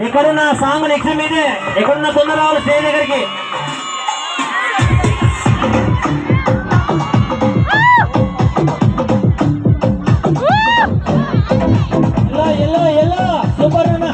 ఇక్కడున్న song next మీదే, ఎక్కడున్న తొందర రావాలి స్టేజ్ దగ్గరికి. సూపర్ అన్న.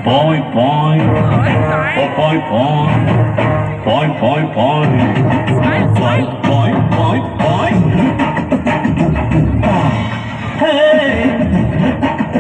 Boy, boy, oh boy, boy, boy, boy, boy, boy, boy, boy, boy. Hey.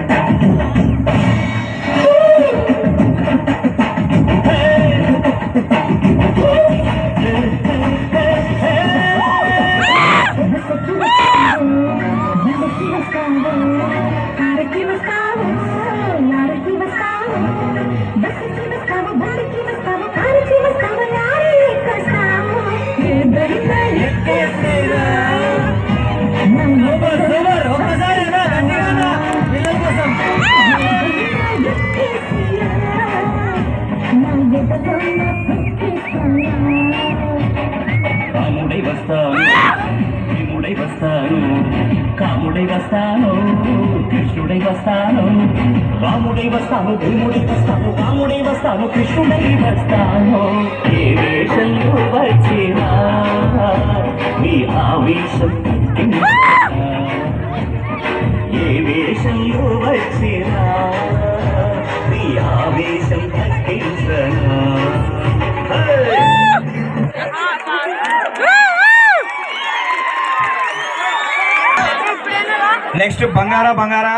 కాముడై వస్తాను కృష్ణుడై వస్తాను రాముడై వస్తాను భీముడై వస్తాను రాముడై వస్తాను కృష్ణుడై వస్తాను ఏ వేషంలో వచ్చినా నీ ఆవేశం ఏ వేషంలో వచ్చినా నీ ఆవేశం తగ్గించనా. నెక్స్ట్ బంగారా బంగారా